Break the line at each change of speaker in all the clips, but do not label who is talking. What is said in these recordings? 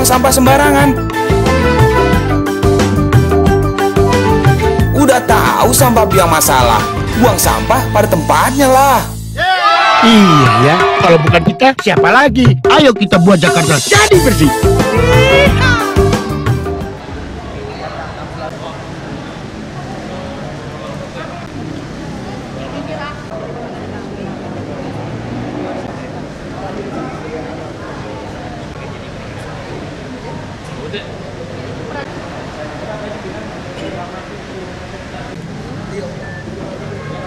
sampah sembarangan. Udah tahu sampah biang masalah, buang sampah pada tempatnya lah.
Iya ya, kalau bukan kita, siapa lagi? Ayo kita buat Jakarta jadi bersih.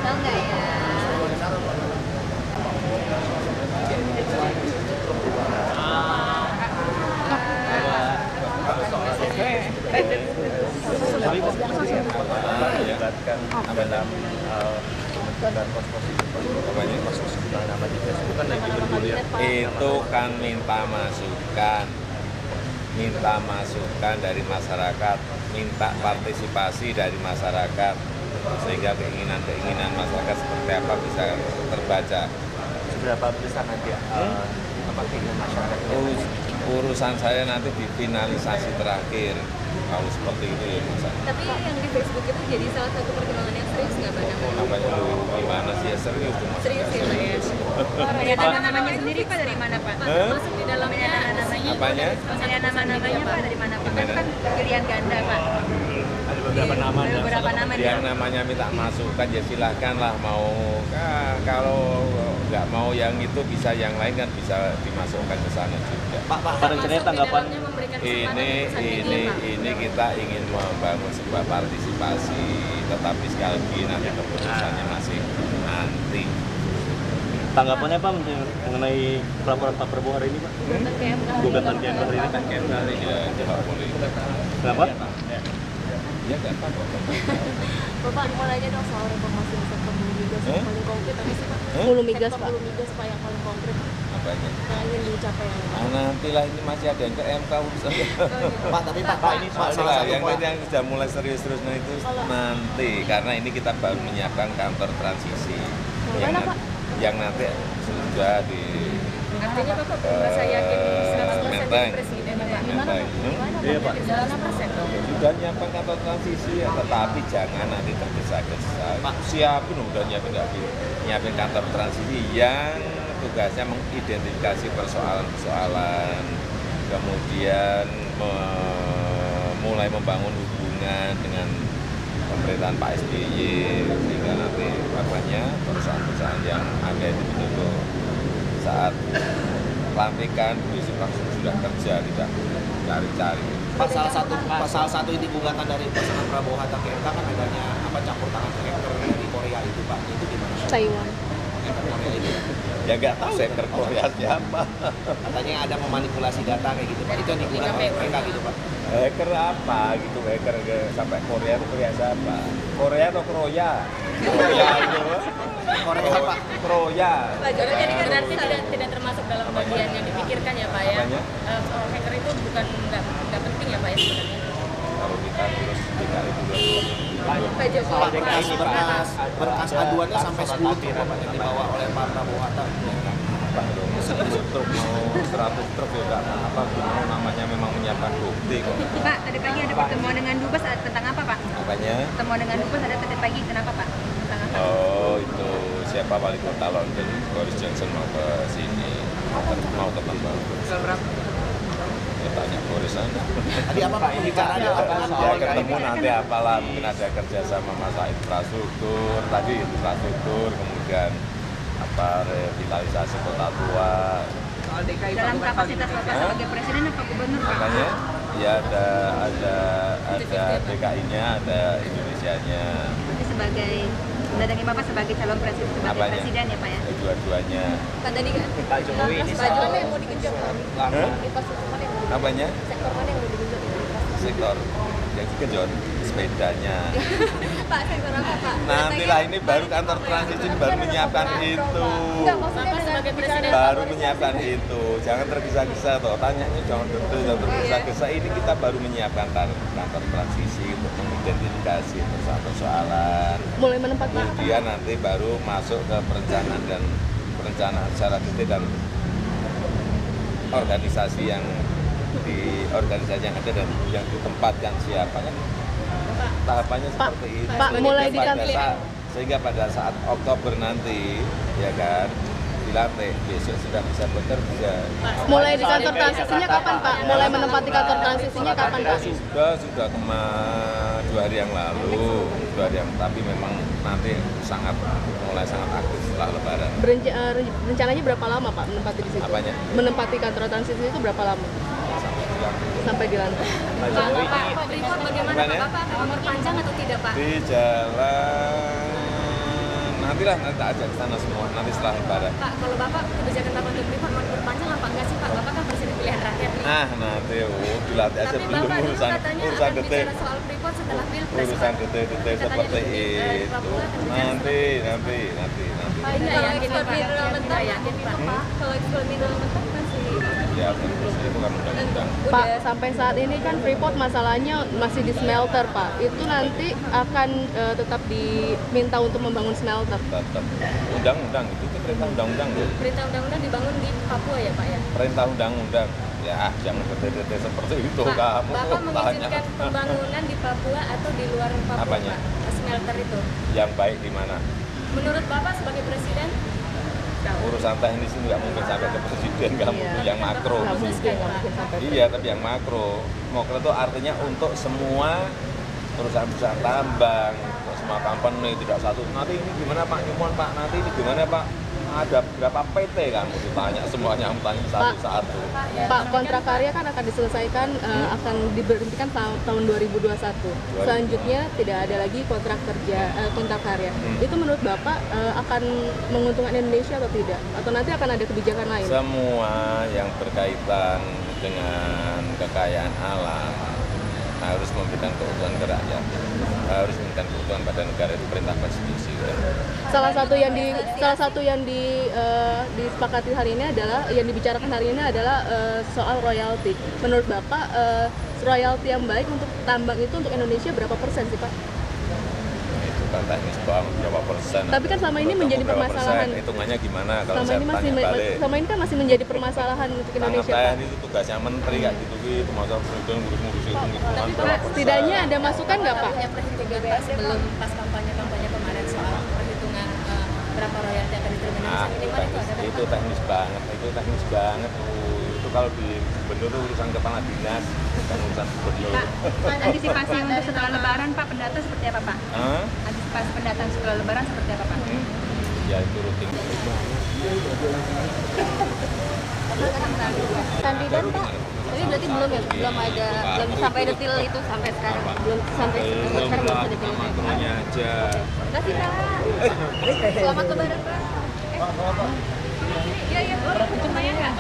Tahu nggak ya?
Itu kan minta masukan dari masyarakat, minta partisipasi dari masyarakat, sehingga keinginan masyarakat seperti apa bisa terbaca.
Seberapa besar nanti apa keinginan masyarakat?
Urusan saya nanti di finalisasi terakhir. Kalau seperti itu ya bisa.
Tapi yang di Facebook itu jadi salah satu pertimbangan yang serius nggak Pak?
Namanya lu gimana sih ya, serius tuh Mas.
Serius ya Pak ya? Pemilihan namanya sendiri Pak dari mana Pak? Masuk di dalamnya namanya.
Apanya?
Pemilihan namanya Pak dari mana Pak? Kan pilihan ganda Pak.
Ada beberapa nama.
Ada beberapa nama.
Yang namanya minta masukan ya silahkan lah, mau kalau nggak mau yang itu bisa yang lain kan bisa dimasukkan ke sana juga.
Pak rencananya tanggapan
ini kita ingin membangun sebuah partisipasi, tetapi sekali lagi nanti keputusannya masih nanti.
Tanggapannya Pak mengenai pelaporan Pak Prabowo hari ini Pak? Gugatan ke MK hari ini?
Ya, tidak boleh.
Kenapa?
Ya nggak apa-apa.
Bapak mau nanya dong soal reformasi sektor hulu migas yang paling konkret apa sih Pak?
Hulu migas Pak.
Hulu migas Pak yang paling konkret
Apanya?
yang ingin dicapai yang Pak?
Nantilah, ini masih ada yang ke MK urusan.
Pak, tapi Pak ini soal salah satu
yang
poin.
yang sudah mulai serius-seriusnya itu nanti, karena ini kita baru menyiapkan kantor transisi yang nanti sudah di
Artinya Bapak merasa yakin 100%
Menteng.
jadi presiden ya Pak?
Menteng.
Iya Pak.
100%.
Sudah nyiapkan kantor transisi ya, tetapi jangan nanti tergesa-gesa. Siapin udah nyiapin kantor transisi yang tugasnya mengidentifikasi persoalan-persoalan, kemudian mulai membangun hubungan dengan pemerintahan Pak SBY, sehingga nanti persoalan-persoalan yang ada itu betul-betul saat pelantikan langsung sudah kerja, tidak cari-cari.
Pak, salah satu inti gugatan dari pasangan Prabowo Hatta ke MK kan adanya campur tangan hacker dari Korea itu Pak, itu gimana?
Taiwan.
Hacker Korea itu
Ya nggak tahu hacker Korea siapa.
katanya ada memanipulasi data kayak gitu Pak, itu yang digugat oleh mereka gitu Pak.
Hacker apa gitu, hacker sampai Korea itu Korea siapa? Korea atau Kroya? Korea itu.
Korea Pak.
Kroya.
Pak Joko jadi berarti tidak termasuk dalam bagian yang dipikirkan ya Pak ya?
Apanya?
Hacker itu bukan nggak penting ya Pak ya sebenarnya?
Kalau kita terus DKI itu
Pak Joko.
Berkas aduannya sampai 10 truk Pak yang dibawa oleh Pak Prabowo Hatta.
truk mau 100 truk ya nggak apa-apa, mau namanya memang menyiapkan bukti kok.
Pak, tadi pagi ada pertemuan dengan Dubes tentang apa Pak?
Apanya?
Pertemuan dengan Dubes ada tadi pagi, kenapa Pak? Tentang apa?
Oh, itu siapa wali kota London, Boris Johnson mau ke sini, mau ketemu. Ya tanya Boris sana.
Tadi apa Pak pembicaranya apa?
Ya ketemu nanti apalah, mungkin ada kerjasama masa infrastruktur, tadi infrastruktur, kemudian apa revitalisasi kota tua.
Dalam kapasitas Bapak sebagai presiden apa gubernur Pak?
Makanya ya ada DKI-nya, ada Indonesia-nya.
Nanti sebagai mendatangi Bapak sebagai calon presiden presiden ya Pak ya?
Dua-duanya.
Kan tadi kan
Pak Jokowi ini
Pak Jokowi yang mau digenjot Pak? Infrastruktur mana yang mau digenjot?
Apanya?
Sektor mana yang mau digenjot?
Sektor yang dikejut sepedanya.
Pak, sektor apa Pak?
Nantilah, ini baru kantor transisi baru menyiapkan itu.
Bapak sebagai presiden
Baru menyiapkan itu. Jangan tergesa-gesa toh. Tanyanya jangan tergesa-gesa. Ini kita baru menyiapkan kantor transisi untuk mengidentifikasi persoalan.
Mulai menempatkan.
Kemudian nanti baru masuk ke perencanaan secara detail dan organisasi yang di organisasi yang ada dan yang ditempatkan siapa kan tahapannya seperti itu.
Pak, mulai
Sehingga pada saat Oktober nanti, ya kan, dilantik, besok sudah bisa bekerja.
Mulai di kantor transisinya kapan Pak? Mulai menempati kantor transisinya kapan Pak?
Sudah 2 hari yang lalu, tapi memang nanti mulai sangat aktif setelah Lebaran.
Rencananya berapa lama Pak menempati di situ?
Apanya?
Menempati kantor transisi itu berapa lama? Sampai dilantik.
Pak Freeport bagaimana Pak? Bapak akan memperpanjang atau tidak Pak?
Di jalan nanti aja ke sana semua nanti setelah Lebaran.
Pak, kalau Bapak kebijakan Bapak untuk Freeport mau diperpanjang apa enggak sih Pak? Bapak kan presiden pilihan rakyat nih.
Nanti dilatih aja
Tapi
belum
Bapak dulu
urusan
katanya
urusan
akan
detik.
bicara soal Freeport setelah Pilpres.
Urusan
Pak.
detik
Katanya
seperti itu.
Papua akan bicara
Nanti.
Pak, ini nggak yakin Pak? Nggak yakin Pak. Kalau ekspor mineral mentah masih
Ya, itu kan undang-undang.
Pak, sampai saat ini kan Freeport masalahnya masih di smelter Pak. Itu nanti akan tetap diminta untuk membangun smelter.
Tetap undang-undang itu perintah undang-undang loh.
perintah undang-undang dibangun di Papua ya Pak ya?
Perintah undang-undang. Ya, jangan detik-detik seperti itu
Pak,
kamu.
Bapak
Tanya.
mengizinkan pembangunan di Papua atau di luar Papua
Apanya?
Pak? Smelter itu.
Yang baik di mana?
Menurut Bapak sebagai presiden?
Urusan teknis itu nggak mungkin sampai ke presiden, nggak mungkin yang makro.
Nggak mungkin sampai.
Iya, tapi yang makro. Makro itu artinya untuk semua perusahaan-perusahaan tambang, untuk semua company, tidak satu. Nanti ini gimana Pak Nyumon Pak? Nanti ini gimana Pak? Ada berapa PT kamu ditanya semuanya, tanya satu-satu.
Pak, kontrak karya kan akan diselesaikan, akan diberhentikan tahun 2021. Selanjutnya tidak ada lagi kontrak karya. Itu menurut Bapak akan menguntungkan Indonesia atau tidak? Atau nanti akan ada kebijakan lain?
Semua yang berkaitan dengan kekayaan alam harus memberikan keuntungan ke rakyat, harus memberikan keuntungan pada negara, itu perintah konstitusi.
Salah satu yang disepakati hari ini adalah, yang dibicarakan hari ini adalah soal royalti. Menurut Bapak, royalti yang baik untuk tambang itu untuk Indonesia berapa persen sih Pak?
Itu kan teknis bang, berapa persen?
Tapi kan selama ini menjadi permasalahan.
Hitungannya gimana kalau
Selama
saya
ini
tanya balik?
selama ini kan masih menjadi permasalahan untuk Indonesia Pak.
Itu tugasnya menteri kayak gitu itu masa presiden ngurus-ngurus hitung-hitungan
Tapi
berapa
Pak,
persen.
Setidaknya ada masukan nggak Pak?
Punya perhitungan Pak sebelum pas kampanye kemarin soal perhitungan berapa royalti akan diterima Indonesia minimal itu ada
Itu teknis banget, itu kalau di gubernur urusan kepala dinas, bukan urusan gubernur.
Pak, antisipasi untuk setelah Lebaran Pak, pendata seperti apa Pak?
Hah?
Antisipasi pendataan setelah Lebaran seperti apa Pak?
Ya itu rutin.
Kandidat Pak, tapi berarti belum ya, belum sampai detil itu sampai sekarang, belum sampai sekarang belum ada detil.
Makronya aja.
Terima kasih Pak. Selamat Lebaran Pak. Iya, lumayan nggak?